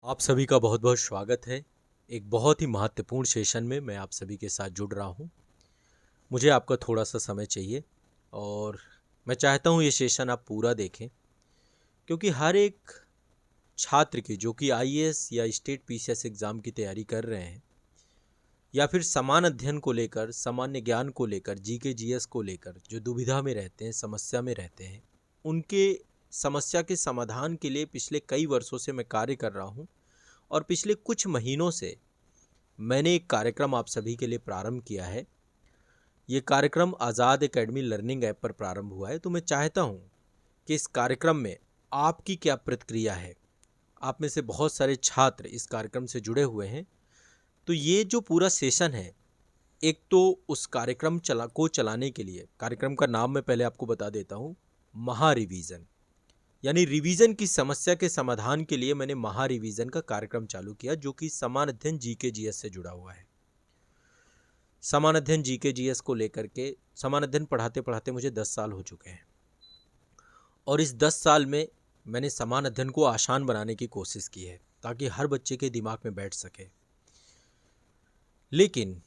आप सभी का बहुत बहुत स्वागत है। एक बहुत ही महत्वपूर्ण सेशन में मैं आप सभी के साथ जुड़ रहा हूँ। मुझे आपका थोड़ा सा समय चाहिए और मैं चाहता हूँ ये सेशन आप पूरा देखें, क्योंकि हर एक छात्र की जो कि आईएएस या स्टेट पीसीएस एग्ज़ाम की तैयारी कर रहे हैं या फिर समान अध्ययन को लेकर, सामान्य ज्ञान को लेकर, जीके जीएस को लेकर जो दुविधा में रहते हैं, समस्या में रहते हैं, उनके समस्या के समाधान के लिए पिछले कई वर्षों से मैं कार्य कर रहा हूँ। और पिछले कुछ महीनों से मैंने एक कार्यक्रम आप सभी के लिए प्रारंभ किया है। ये कार्यक्रम आज़ाद एकेडमी लर्निंग ऐप पर प्रारंभ हुआ है। तो मैं चाहता हूँ कि इस कार्यक्रम में आपकी क्या प्रतिक्रिया है। आप में से बहुत सारे छात्र इस कार्यक्रम से जुड़े हुए हैं। तो ये जो पूरा सेशन है, एक तो उस कार्यक्रम चलाने के लिए, कार्यक्रम का नाम मैं पहले आपको बता देता हूँ, महा रिवीजन, यानी रिवीजन की समस्या के समाधान के लिए मैंने महा रिवीजन का कार्यक्रम चालू किया, जो कि समान अध्ययन जीके जीएस से जुड़ा हुआ है। समान अध्ययन जीके जीएस को लेकर के समान अध्ययन पढ़ाते पढ़ाते मुझे 10 साल हो चुके हैं और इस 10 साल में मैंने समान अध्ययन को आसान बनाने की कोशिश की है ताकि हर बच्चे के दिमाग में बैठ सके। लेकिन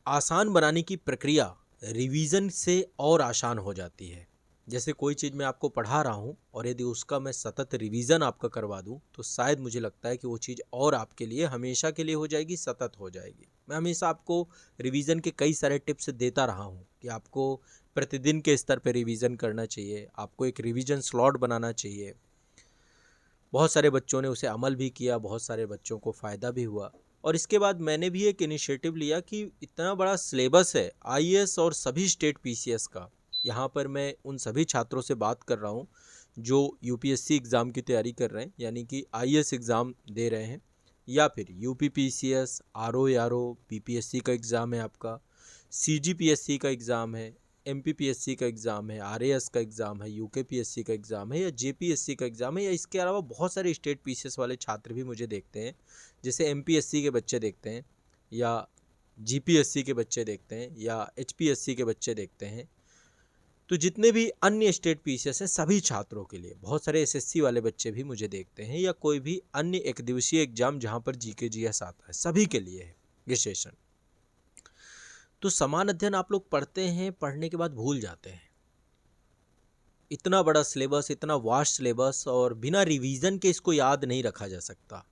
आसान बनाने की प्रक्रिया रिवीजन से और आसान हो जाती है। जैसे कोई चीज़ मैं आपको पढ़ा रहा हूँ और यदि उसका मैं सतत रिवीजन आपका करवा दूँ तो शायद मुझे लगता है कि वो चीज़ और आपके लिए हमेशा के लिए हो जाएगी, सतत हो जाएगी। मैं हमेशा आपको रिवीजन के कई सारे टिप्स देता रहा हूँ कि आपको प्रतिदिन के स्तर पर रिवीजन करना चाहिए, आपको एक रिवीजन स्लॉट बनाना चाहिए। बहुत सारे बच्चों ने उसे अमल भी किया, बहुत सारे बच्चों को फ़ायदा भी हुआ। और इसके बाद मैंने भी एक इनिशिएटिव लिया कि इतना बड़ा सिलेबस है आईएएस और सभी स्टेट पीसीएस का। यहाँ पर मैं उन सभी छात्रों से बात कर रहा हूँ जो यूपीएससी एग्ज़ाम की तैयारी कर रहे हैं, यानी कि आईएएस एग्ज़ाम दे रहे हैं, या फिर यूपी पीसीएस, आरओ पीपीएससी का एग्ज़ाम है, आपका सीजीपीएससी का एग्ज़ाम है, एमपीपीएससी का एग्ज़ाम है, आरएएस का एग्ज़ाम है, यूकेपीएससी का एग्ज़ाम है, या जेपीएससी का एग्ज़ाम है, या इसके अलावा बहुत सारे स्टेट पीसीएस वाले छात्र भी मुझे देखते हैं। जैसे एमपीएससी के बच्चे देखते हैं, या जीपीएससी के बच्चे देखते हैं, या एचपीएससी के बच्चे देखते हैं। तो जितने भी अन्य स्टेट पीसीएस हैं सभी छात्रों के लिए, बहुत सारे एसएससी वाले बच्चे भी मुझे देखते हैं, या कोई भी अन्य एक दिवसीय एग्जाम जहाँ पर जीके जीएस आता है, सभी के लिए है ये सेशन। तो समान अध्ययन आप लोग पढ़ते हैं, पढ़ने के बाद भूल जाते हैं। इतना बड़ा सिलेबस, इतना वास्ट सिलेबस, और बिना रिवीजन के इसको याद नहीं रखा जा सकता।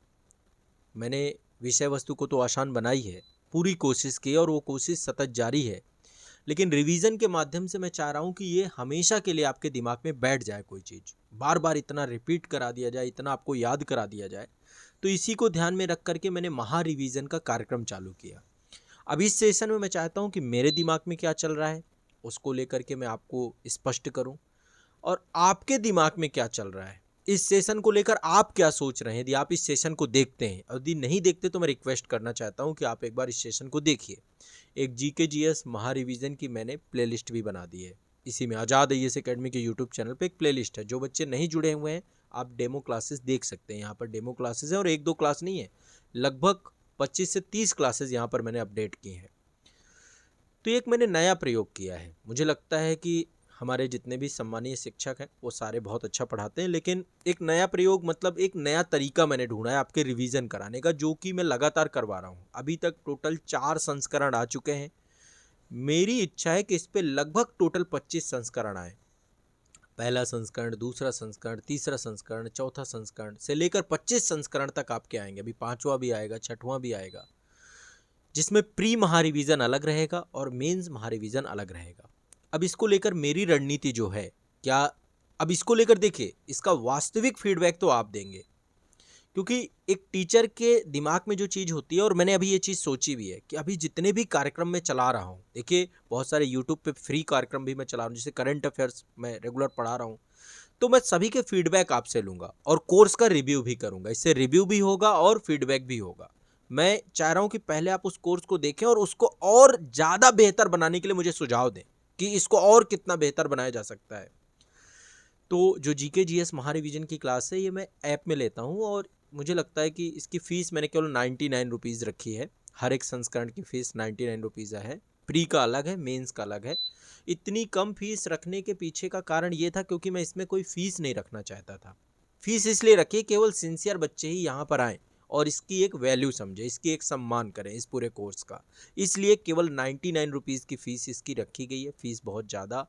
मैंने विषय वस्तु को तो आसान बनाई है, पूरी कोशिश की, और वो कोशिश सतत जारी है। लेकिन रिवीजन के माध्यम से मैं चाह रहा हूँ कि ये हमेशा के लिए आपके दिमाग में बैठ जाए। कोई चीज़ बार बार इतना रिपीट करा दिया जाए, इतना आपको याद करा दिया जाए। तो इसी को ध्यान में रख करके मैंने महा रिवीजन का कार्यक्रम चालू किया। अब इस सेशन में मैं चाहता हूं कि मेरे दिमाग में क्या चल रहा है उसको लेकर के मैं आपको स्पष्ट करूं, और आपके दिमाग में क्या चल रहा है इस सेशन को लेकर, आप क्या सोच रहे हैं। यदि आप इस सेशन को देखते हैं, और यदि नहीं देखते तो मैं रिक्वेस्ट करना चाहता हूं कि आप एक बार इस सेशन को देखिए। एक जीके जीएस महा रिवीजन की मैंने प्लेलिस्ट भी बना दी है। इसी में आज़ाद आईएएस एकेडमी के यूट्यूब चैनल पर एक प्लेलिस्ट है। जो बच्चे नहीं जुड़े हुए हैं आप डेमो क्लासेस देख सकते हैं। यहाँ पर डेमो क्लासेस हैं, और एक दो क्लास नहीं है, लगभग 25 से 30 क्लासेस यहाँ पर मैंने अपडेट की हैं। तो एक मैंने नया प्रयोग किया है। मुझे लगता है कि हमारे जितने भी सम्मानीय शिक्षक हैं वो सारे बहुत अच्छा पढ़ाते हैं, लेकिन एक नया प्रयोग मतलब एक नया तरीका मैंने ढूंढा है आपके रिवीजन कराने का, जो कि मैं लगातार करवा रहा हूँ। अभी तक टोटल 4 संस्करण आ चुके हैं। मेरी इच्छा है कि इस पर लगभग टोटल 25 संस्करण आए। पहला संस्करण, दूसरा संस्करण, तीसरा संस्करण, चौथा संस्करण से लेकर 25 संस्करण तक आपके आएंगे। अभी 5वां भी आएगा, 6वां भी आएगा, जिसमें प्री महारिवीजन अलग रहेगा और मेंस महारिवीजन अलग रहेगा। अब इसको लेकर मेरी रणनीति जो है क्या, अब इसको लेकर देखिए, इसका वास्तविक फीडबैक तो आप देंगे, क्योंकि एक टीचर के दिमाग में जो चीज़ होती है, और मैंने अभी ये चीज़ सोची भी है कि अभी जितने भी कार्यक्रम मैं चला रहा हूँ, देखिए बहुत सारे यूट्यूब पे फ्री कार्यक्रम भी मैं चला रहा हूँ, जैसे करंट अफेयर्स मैं रेगुलर पढ़ा रहा हूँ। तो मैं सभी के फीडबैक आपसे लूँगा और कोर्स का रिव्यू भी करूँगा। इससे रिव्यू भी होगा और फीडबैक भी होगा। मैं चाह रहा हूँ कि पहले आप उस कोर्स को देखें और उसको और ज़्यादा बेहतर बनाने के लिए मुझे सुझाव दें कि इसको और कितना बेहतर बनाया जा सकता है। तो जो जीके जीएस महारिवीजन की क्लास है ये मैं ऐप में लेता हूँ, और मुझे लगता है कि इसकी फ़ीस मैंने केवल 99 रुपीज़ रखी है। हर एक संस्करण की फ़ीस 99 रुपीज़ है। प्री का अलग है, मेंस का अलग है। इतनी कम फीस रखने के पीछे का कारण ये था क्योंकि मैं इसमें कोई फ़ीस नहीं रखना चाहता था। फीस इसलिए रखिए केवल सिंसियर बच्चे ही यहाँ पर आएँ और इसकी एक वैल्यू समझे, इसकी एक सम्मान करें इस पूरे कोर्स का। इसलिए केवल 99 रुपीज़ की फ़ीस इसकी रखी गई है। फ़ीस बहुत ज़्यादा,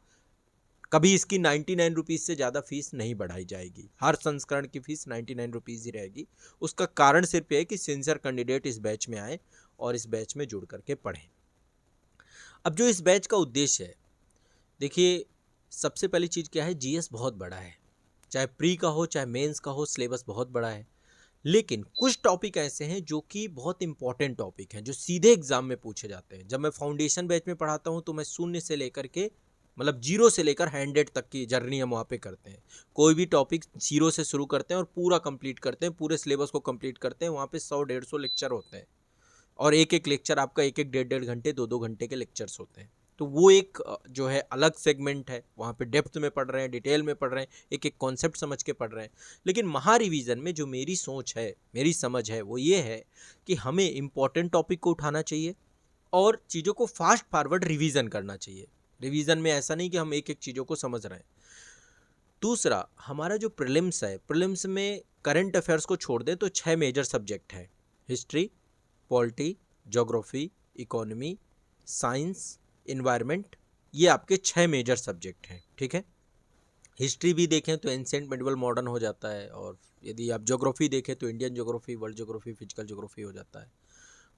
कभी इसकी 99 रुपीज़ से ज़्यादा फ़ीस नहीं बढ़ाई जाएगी। हर संस्करण की फ़ीस 99 रुपीज़ ही रहेगी। उसका कारण सिर्फ ये है कि सिंसियर कैंडिडेट इस बैच में आए और इस बैच में जुड़ करके पढ़ें। अब जो इस बैच का उद्देश्य है, देखिए सबसे पहली चीज़ क्या है, जीएस बहुत बड़ा है, चाहे प्री का हो चाहे मेंस का हो, सिलेबस बहुत बड़ा है। लेकिन कुछ टॉपिक ऐसे हैं जो कि बहुत इंपॉर्टेंट टॉपिक हैं, जो सीधे एग्जाम में पूछे जाते हैं। जब मैं फाउंडेशन बैच में पढ़ाता हूं तो मैं शून्य से लेकर के मतलब 0 से लेकर 100 तक की जर्नी हम वहाँ पे करते हैं। कोई भी टॉपिक 0 से शुरू करते हैं और पूरा कंप्लीट करते हैं, पूरे सिलेबस को कंप्लीट करते हैं। वहाँ पे 100-150 लेक्चर होते हैं और एक एक लेक्चर आपका एक 1.5 घंटे 2-2 घंटे के लेक्चर्स होते हैं। तो वो एक जो है अलग सेगमेंट है, वहाँ पे डेप्थ में पढ़ रहे हैं, डिटेल में पढ़ रहे हैं, एक एक कॉन्सेप्ट समझ के पढ़ रहे हैं। लेकिन महा रिवीजन में जो मेरी सोच है, मेरी समझ है, वो ये है कि हमें इम्पॉर्टेंट टॉपिक को उठाना चाहिए और चीज़ों को फास्ट फॉरवर्ड रिवीजन करना चाहिए। रिवीजन में ऐसा नहीं कि हम एक एक चीज़ों को समझ रहे हैं। दूसरा, हमारा जो प्रीलिम्स है, प्रीलिम्स में करंट अफेयर्स को छोड़ दें तो 6 मेजर सब्जेक्ट हैं, history, polity, geography, economy, science, environment, ये आपके 6 मेजर सब्जेक्ट हैं। ठीक है, हिस्ट्री भी देखें तो एंशिएंट, मिडिवल, मॉडर्न हो जाता है, और यदि आप ज्योग्राफी देखें तो Indian geography, world geography, physical geography हो जाता है।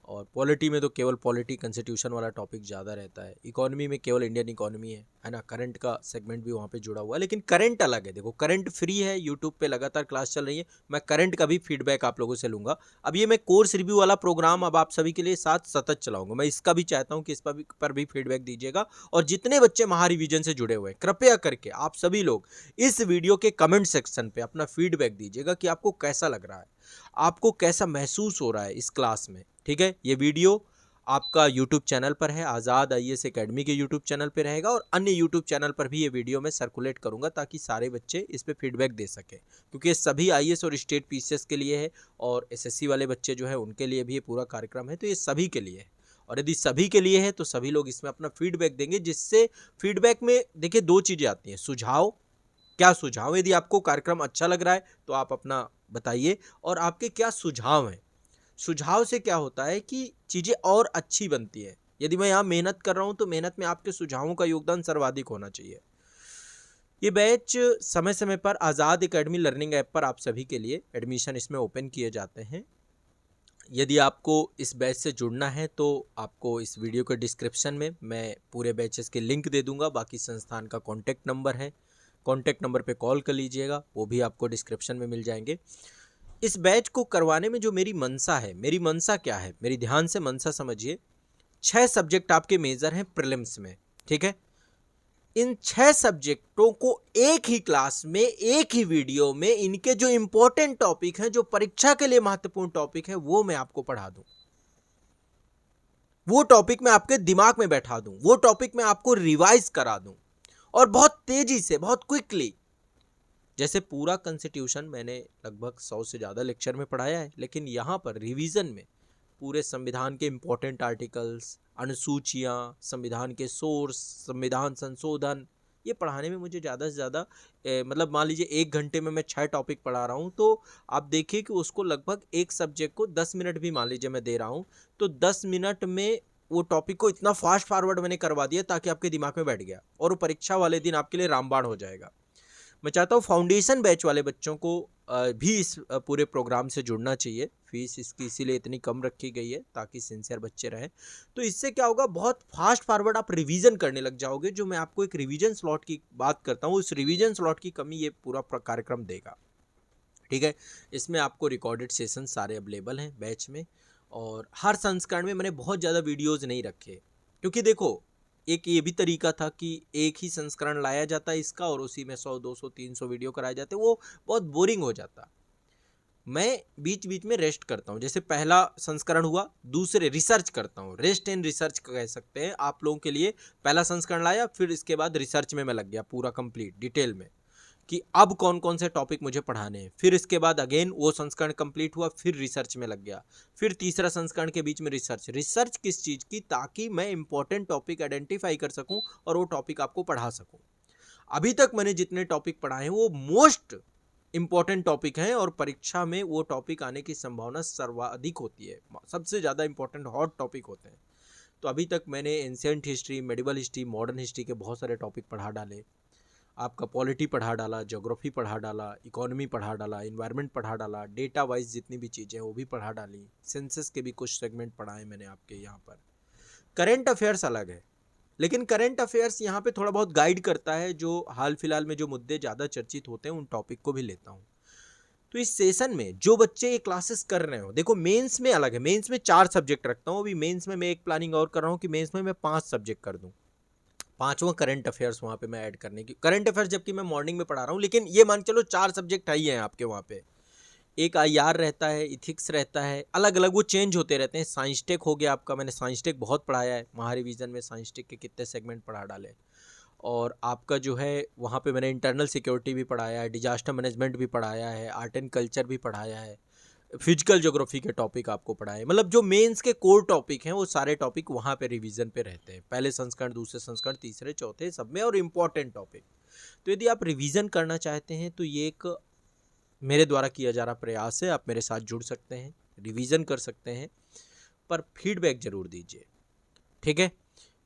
और पॉलिटी में तो केवल पॉलिटी कॉन्स्टिट्यूशन वाला टॉपिक ज़्यादा रहता है। इकोनॉमी में केवल इंडियन इकोनॉमी है ना। करंट का सेगमेंट भी वहाँ पे जुड़ा हुआ है, लेकिन करंट अलग है। देखो, करंट फ्री है, यूट्यूब पे लगातार क्लास चल रही है। मैं करंट का भी फीडबैक आप लोगों से लूँगा। अब ये मैं कोर्स रिव्यू वाला प्रोग्राम अब आप सभी के लिए साथ सतत चलाऊँगा। मैं इसका भी चाहता हूँ कि इस पर भी फीडबैक दीजिएगा। और जितने बच्चे महा रिवीजन से जुड़े हुए हैं, कृपया करके आप सभी लोग इस वीडियो के कमेंट सेक्शन पर अपना फीडबैक दीजिएगा कि आपको कैसा लग रहा है, आपको कैसा महसूस हो रहा है इस क्लास में। ठीक है, ये वीडियो आपका यूट्यूब चैनल पर है, आज़ाद आईएएस एकेडमी के यूट्यूब चैनल पर रहेगा, और अन्य यूट्यूब चैनल पर भी ये वीडियो मैं सर्कुलेट करूंगा ताकि सारे बच्चे इस पे फीडबैक दे सकें, क्योंकि ये सभी आईएएस और स्टेट पीसीएस के लिए है, और एसएससी वाले बच्चे जो है उनके लिए भी ये पूरा कार्यक्रम है। तो ये सभी के लिए है, और यदि सभी के लिए है तो सभी लोग इसमें अपना फीडबैक देंगे, जिससे फीडबैक में देखिए 2 चीज़ें आती हैं, सुझाव, क्या सुझाव, यदि आपको कार्यक्रम अच्छा लग रहा है तो आप अपना बताइए, और आपके क्या सुझाव हैं। सुझाव से क्या होता है कि चीज़ें और अच्छी बनती है। यदि मैं यहाँ मेहनत कर रहा हूँ तो मेहनत में आपके सुझावों का योगदान सर्वाधिक होना चाहिए। ये बैच समय समय पर आज़ाद एकेडमी लर्निंग ऐप पर आप सभी के लिए एडमिशन इसमें ओपन किए जाते हैं। यदि आपको इस बैच से जुड़ना है तो आपको इस वीडियो के डिस्क्रिप्शन में मैं पूरे बैचेस के लिंक दे दूंगा। बाकी संस्थान का कॉन्टैक्ट नंबर है, कॉन्टैक्ट नंबर पे कॉल कर लीजिएगा, वो भी आपको डिस्क्रिप्शन में मिल जाएंगे। इस बैच को करवाने में जो मेरी मनसा है, मेरी मनसा क्या है, मेरी ध्यान से मनसा समझिए। 6 सब्जेक्ट आपके मेजर हैं प्रीलिम्स में। ठीक है, इन 6 सब्जेक्टों को एक ही क्लास में, एक ही वीडियो में, इनके जो इंपॉर्टेंट टॉपिक हैं, जो परीक्षा के लिए महत्वपूर्ण टॉपिक है, वो मैं आपको पढ़ा दूं, वो टॉपिक मैं आपके दिमाग में बैठा दूं, वो टॉपिक मैं आपको रिवाइज करा दूं, और बहुत तेजी से, बहुत क्विकली। जैसे पूरा कॉन्स्टिट्यूशन मैंने लगभग 100 से ज़्यादा लेक्चर में पढ़ाया है, लेकिन यहाँ पर रिवीजन में पूरे संविधान के इम्पोर्टेंट आर्टिकल्स, अनुसूचियाँ, संविधान के सोर्स, संविधान संशोधन, ये पढ़ाने में मुझे ज़्यादा से ज़्यादा मतलब मान लीजिए 1 घंटे में मैं 6 टॉपिक पढ़ा रहा हूँ, तो आप देखिए कि उसको लगभग एक सब्जेक्ट को 10 मिनट भी मान लीजिए मैं दे रहा हूँ, तो 10 मिनट में वो टॉपिक को इतना फास्ट फॉरवर्ड मैंने करवा दिया ताकि आपके दिमाग में बैठ गया, और वो परीक्षा वाले दिन आपके लिए रामबाण हो जाएगा। मैं चाहता हूँ फाउंडेशन बैच वाले बच्चों को भी इस पूरे प्रोग्राम से जुड़ना चाहिए। फीस इसकी इसीलिए इतनी कम रखी गई है ताकि सिंसियर बच्चे रहें। तो इससे क्या होगा, बहुत फास्ट फॉरवर्ड आप रिवीजन करने लग जाओगे। जो मैं आपको एक रिवीजन स्लॉट की बात करता हूँ, उस रिवीजन स्लॉट की कमी ये पूरा कार्यक्रम देगा। ठीक है, इसमें आपको रिकॉर्डेड सेशन सारे अवेलेबल हैं बैच में, और हर संस्करण में मैंने बहुत ज़्यादा वीडियोज़ नहीं रखे, क्योंकि देखो एक ये भी तरीका था कि एक ही संस्करण लाया जाता है इसका, और उसी में 100, 200, 300 वीडियो कराए जाते, वो बहुत बोरिंग हो जाता। मैं बीच बीच में रेस्ट करता हूँ। जैसे पहला संस्करण हुआ, दूसरे रिसर्च करता हूँ, रेस्ट एंड रिसर्च कह सकते हैं आप लोगों के लिए। पहला संस्करण लाया, फिर इसके बाद रिसर्च में मैं लग गया पूरा कंप्लीट डिटेल में कि अब कौन कौन से टॉपिक मुझे पढ़ाने हैं। फिर इसके बाद अगेन वो संस्करण कंप्लीट हुआ, फिर रिसर्च में लग गया, फिर तीसरा संस्करण के बीच में रिसर्च। रिसर्च किस चीज़ की, ताकि मैं इंपॉर्टेंट टॉपिक आइडेंटिफाई कर सकूं और वो टॉपिक आपको पढ़ा सकूं। अभी तक मैंने जितने टॉपिक पढ़ाए हैं वो मोस्ट इम्पॉर्टेंट टॉपिक हैं और परीक्षा में वो टॉपिक आने की संभावना सर्वाधिक होती है, सबसे ज़्यादा इम्पॉर्टेंट हॉट टॉपिक होते हैं। तो अभी तक मैंने ancient history, medieval history, modern history के बहुत सारे टॉपिक पढ़ा डाले, आपका पॉलिटी पढ़ा डाला, ज्योग्राफी पढ़ा डाला, इकोनॉमी पढ़ा डाला, इन्वायरमेंट पढ़ा डाला, डेटा वाइज जितनी भी चीज़ें वो भी पढ़ा डाली, सेंसस के भी कुछ सेगमेंट पढ़ाए मैंने आपके यहाँ पर। करंट अफेयर्स अलग है, लेकिन करंट अफेयर्स यहाँ पे थोड़ा बहुत गाइड करता है, जो हाल फिलहाल में जो मुद्दे ज़्यादा चर्चित होते हैं उन टॉपिक को भी लेता हूँ। तो इस सेशन में जो बच्चे ये क्लासेस कर रहे हो, देखो मेंस में अलग है, मेंस में 4 सब्जेक्ट रखता हूँ, अभी मेंस में मैं एक प्लानिंग और कर रहा हूँ कि मेंस में मैं 5 सब्जेक्ट कर दूँ, 5वां करंट अफेयर्स वहाँ पे मैं ऐड करने की, करंट अफेयर्स जबकि मैं मॉर्निंग में पढ़ा रहा हूँ, लेकिन ये मान चलो 4 सब्जेक्ट है ही हैं आपके वहाँ पे। एक IR रहता है, इथिक्स रहता है, अलग अलग वो चेंज होते रहते हैं। साइंस टेक हो गया आपका, मैंने साइंस टेक बहुत पढ़ाया है, महारिवीजन में साइंस टेक के कितने सेगमेंट पढ़ा डाले। और आपका जो है वहाँ पे मैंने इंटरनल सिक्योरिटी भी पढ़ाया है, डिजास्टर मैनेजमेंट भी पढ़ाया है, आर्ट एंड कल्चर भी पढ़ाया है, फिजिकल ज्योग्राफी के टॉपिक आपको पढ़ाए। मतलब जो मेंस के कोर टॉपिक हैं वो सारे टॉपिक वहाँ पे रिवीजन पे रहते हैं, पहले संस्करण, दूसरे संस्करण, तीसरे, चौथे, सब में, और इम्पॉर्टेंट टॉपिक। तो यदि आप रिवीजन करना चाहते हैं तो ये एक मेरे द्वारा किया जा रहा प्रयास है, आप मेरे साथ जुड़ सकते हैं, रिवीजन कर सकते हैं, पर फीडबैक ज़रूर दीजिए, ठीक है।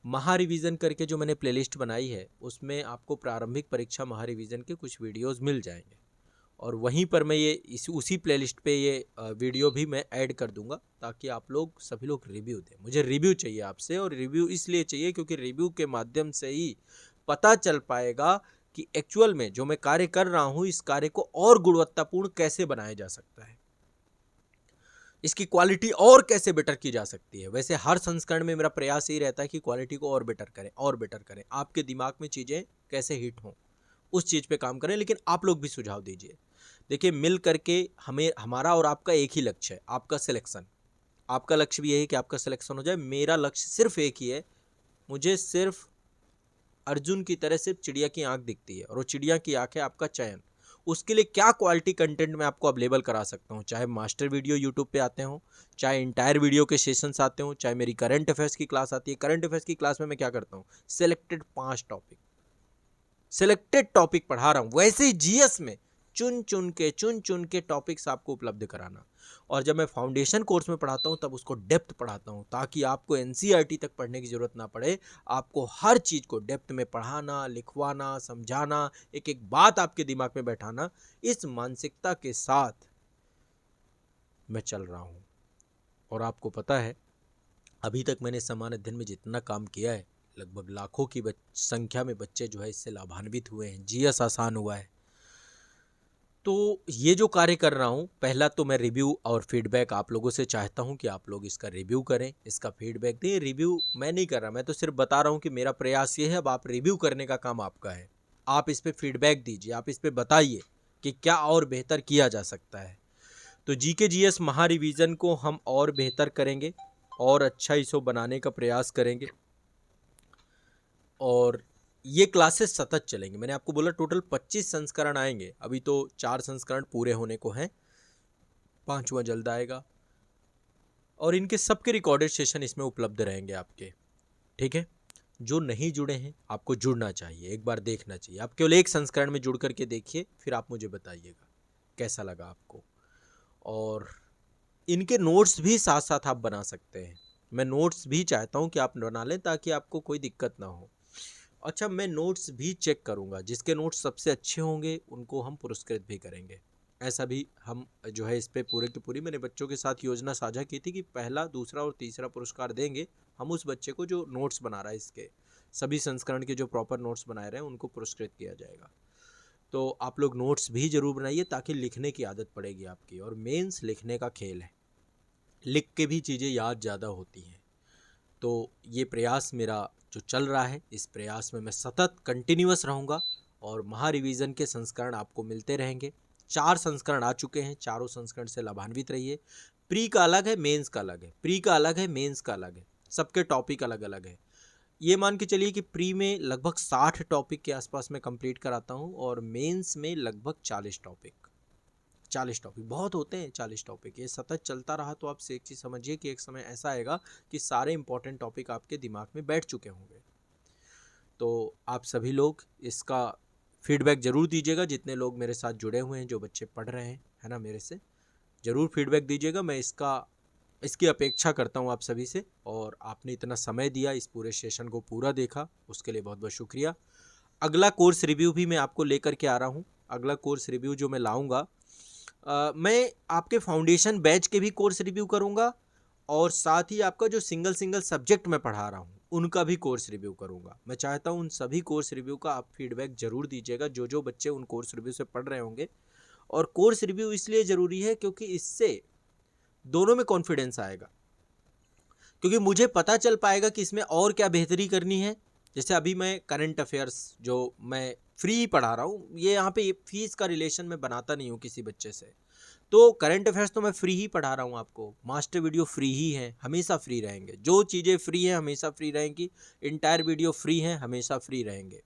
महा रिवीजन करके जो मैंने प्लेलिस्ट बनाई है उसमें आपको प्रारंभिक परीक्षा महा रिवीजन के कुछ वीडियोस मिल जाएंगे, और वहीं पर मैं ये उसी प्लेलिस्ट पे ये वीडियो भी मैं ऐड कर दूंगा, ताकि आप लोग सभी लोग रिव्यू दें। मुझे रिव्यू चाहिए आपसे, और रिव्यू इसलिए चाहिए क्योंकि रिव्यू के माध्यम से ही पता चल पाएगा कि एक्चुअल में जो मैं कार्य कर रहा हूँ इस कार्य को और गुणवत्तापूर्ण कैसे बनाया जा सकता है, इसकी क्वालिटी और कैसे बेटर की जा सकती है। वैसे हर संस्करण में मेरा प्रयास यही रहता है कि क्वालिटी को और बेटर करें, और बेटर करें, आपके दिमाग में चीज़ें कैसे हिट हों उस चीज़ पे काम करें, लेकिन आप लोग भी सुझाव दीजिए। देखिए, मिल करके हमें, हमारा और आपका एक ही लक्ष्य है, आपका सिलेक्शन। आपका लक्ष्य भी यही है कि आपका सिलेक्शन हो जाए, मेरा लक्ष्य सिर्फ एक ही है, मुझे सिर्फ अर्जुन की तरह सिर्फ चिड़िया की आंख दिखती है, और वो चिड़िया की आंख है आपका चयन। उसके लिए क्या क्वालिटी कंटेंट मैं आपको अवेलेबल करा सकता हूँ, चाहे मास्टर वीडियो यूट्यूब पे आते हों, चाहे इंटायर वीडियो के सेशंस आते हों, चाहे मेरी करंट अफेयर्स की क्लास आती है। करंट अफेयर्स की क्लास में मैं क्या करता हूँ, सिलेक्टेड 5 टॉपिक, सिलेक्टेड टॉपिक पढ़ा रहा हूँ। वैसे ही जीएस में चुन चुन के टॉपिक्स आपको उपलब्ध कराना। और जब मैं फाउंडेशन कोर्स में पढ़ाता हूँ तब उसको डेप्थ पढ़ाता हूँ, ताकि आपको एनसीईआरटी तक पढ़ने की ज़रूरत ना पड़े। आपको हर चीज़ को डेप्थ में पढ़ाना, लिखवाना, समझाना, एक एक बात आपके दिमाग में बैठाना, इस मानसिकता के साथ मैं चल रहा हूँ। और आपको पता है, अभी तक मैंने समान अध्ययन में जितना काम किया है, लगभग लाखों की संख्या में बच्चे जो है इससे लाभान्वित हुए हैं, जीएस आसान हुआ है। तो ये जो कार्य कर रहा हूँ, पहला तो मैं रिव्यू और फीडबैक आप लोगों से चाहता हूँ कि आप लोग इसका रिव्यू करें, इसका फीडबैक दें। रिव्यू मैं नहीं कर रहा, मैं तो सिर्फ बता रहा हूँ कि मेरा प्रयास ये है। अब आप रिव्यू करने का काम आपका है, आप इस पर फीडबैक दीजिए, आप इस पर बताइए कि क्या और बेहतर किया जा सकता है। तो जीके जीएस महा रिवीजन को हम और बेहतर करेंगे, और अच्छा इसको बनाने का प्रयास करेंगे, और ये क्लासेस सतत चलेंगे। मैंने आपको बोला टोटल 25 संस्करण आएंगे, अभी तो 4 संस्करण पूरे होने को हैं, 5वां जल्द आएगा, और इनके सबके रिकॉर्डेड सेशन इसमें उपलब्ध रहेंगे आपके, ठीक है। जो नहीं जुड़े हैं आपको जुड़ना चाहिए, एक बार देखना चाहिए। आप केवल एक संस्करण में जुड़ करके देखिए, फिर आप मुझे बताइएगा कैसा लगा आपको। और इनके नोट्स भी साथ साथ आप बना सकते हैं, मैं नोट्स भी चाहता हूँ कि आप बना लें ताकि आपको कोई दिक्कत ना हो। अच्छा, मैं नोट्स भी चेक करूंगा, जिसके नोट्स सबसे अच्छे होंगे उनको हम पुरस्कृत भी करेंगे। ऐसा भी हम जो है इस पे पूरे की पूरी मैंने बच्चों के साथ योजना साझा की थी कि पहला, दूसरा और तीसरा पुरस्कार देंगे हम उस बच्चे को जो नोट्स बना रहा है, इसके सभी संस्करण के जो प्रॉपर नोट्स बनाए रहे हैं उनको पुरस्कृत किया जाएगा। तो आप लोग नोट्स भी जरूर बनाइए, ताकि लिखने की आदत पड़ेगी आपकी, और मेंस लिखने का खेल है, लिख के भी चीज़ें याद ज़्यादा होती हैं। तो ये प्रयास मेरा जो चल रहा है, इस प्रयास में मैं सतत कंटिन्यूअस रहूँगा, और महा रिवीजन के संस्करण आपको मिलते रहेंगे। 4 संस्करण आ चुके हैं, चारों संस्करण से लाभान्वित रहिए। प्री का अलग है, मेंस का अलग है, प्री का अलग है, मेंस का अलग है, सबके टॉपिक अलग अलग है। ये मान के चलिए कि प्री में लगभग 60 टॉपिक के आसपास मैं कंप्लीट कराता हूँ, और मेंस में लगभग 40 टॉपिक। 40 टॉपिक बहुत होते हैं, 40 टॉपिक ये सतत चलता रहा तो आप एक चीज़ समझिए कि एक समय ऐसा आएगा कि सारे इंपॉर्टेंट टॉपिक आपके दिमाग में बैठ चुके होंगे। तो आप सभी लोग इसका फीडबैक ज़रूर दीजिएगा, जितने लोग मेरे साथ जुड़े हुए हैं, जो बच्चे पढ़ रहे हैं, है ना, मेरे से ज़रूर फीडबैक दीजिएगा। मैं इसकी अपेक्षा करता हूँ आप सभी से। और आपने इतना समय दिया, इस पूरे सेशन को पूरा देखा, उसके लिए बहुत बहुत शुक्रिया। अगला कोर्स रिव्यू भी मैं आपको लेकर के आ रहा हूँ। अगला कोर्स रिव्यू जो मैं लाऊंगा, मैं आपके फाउंडेशन बैच के भी कोर्स रिव्यू करूँगा, और साथ ही आपका जो सिंगल सब्जेक्ट मैं पढ़ा रहा हूँ उनका भी कोर्स रिव्यू करूँगा। मैं चाहता हूँ उन सभी कोर्स रिव्यू का आप फीडबैक ज़रूर दीजिएगा, जो बच्चे उन कोर्स रिव्यू से पढ़ रहे होंगे। और कोर्स रिव्यू इसलिए ज़रूरी है क्योंकि इससे दोनों में कॉन्फिडेंस आएगा, क्योंकि मुझे पता चल पाएगा कि इसमें और क्या बेहतरी करनी है। जैसे अभी मैं करंट अफेयर्स जो मैं फ्री पढ़ा रहा हूँ, ये यहाँ पे फीस का रिलेशन मैं बनाता नहीं हूँ किसी बच्चे से। तो करंट अफेयर्स तो मैं फ्री ही पढ़ा रहा हूँ आपको, मास्टर वीडियो फ्री ही है, हमेशा फ्री रहेंगे। जो चीज़ें फ्री हैं हमेशा फ्री रहेंगी, इंटायर वीडियो फ्री हैं, हमेशा फ्री रहेंगे।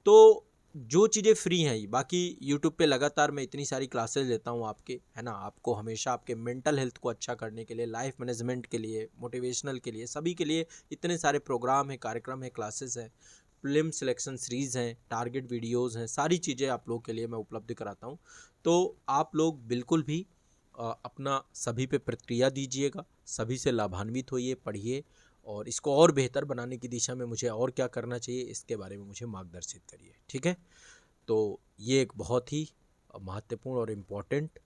तो जो चीज़ें फ्री हैं, बाकी यूट्यूब पे लगातार मैं इतनी सारी क्लासेस लेता हूँ आपके, है ना, आपको हमेशा आपके मेंटल हेल्थ को अच्छा करने के लिए, लाइफ मैनेजमेंट के लिए, मोटिवेशनल के लिए, सभी के लिए इतने सारे प्रोग्राम हैं, कार्यक्रम हैं, क्लासेस हैं, फिल्म सिलेक्शन सीरीज़ हैं, टारगेट वीडियोज़ हैं, सारी चीज़ें आप लोगों के लिए मैं उपलब्ध कराता हूँ। तो आप लोग बिल्कुल भी अपना सभी पे प्रतिक्रिया दीजिएगा, सभी से लाभान्वित होइए, पढ़िए, और इसको और बेहतर बनाने की दिशा में मुझे और क्या करना चाहिए इसके बारे में मुझे मार्गदर्शित करिए, ठीक है। तो ये एक बहुत ही महत्वपूर्ण और इम्पोर्टेंट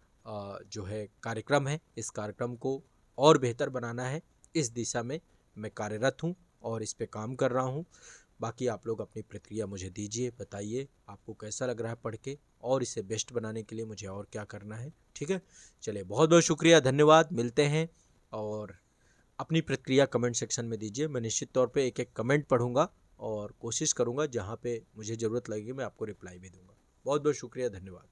जो है कार्यक्रम है। इस कार्यक्रम को और बेहतर बनाना है, इस दिशा में मैं कार्यरत हूँ और इस पे काम कर रहा हूँ। बाकी आप लोग अपनी प्रतिक्रिया मुझे दीजिए, बताइए आपको कैसा लग रहा है पढ़ के, और इसे बेस्ट बनाने के लिए मुझे और क्या करना है, ठीक है। चलिए, बहुत बहुत शुक्रिया, धन्यवाद, मिलते हैं। और अपनी प्रतिक्रिया कमेंट सेक्शन में दीजिए। मैं निश्चित तौर पे एक एक कमेंट पढ़ूंगा और कोशिश करूंगा जहां पे मुझे ज़रूरत लगेगी मैं आपको रिप्लाई भी दूंगा। बहुत बहुत शुक्रिया, धन्यवाद।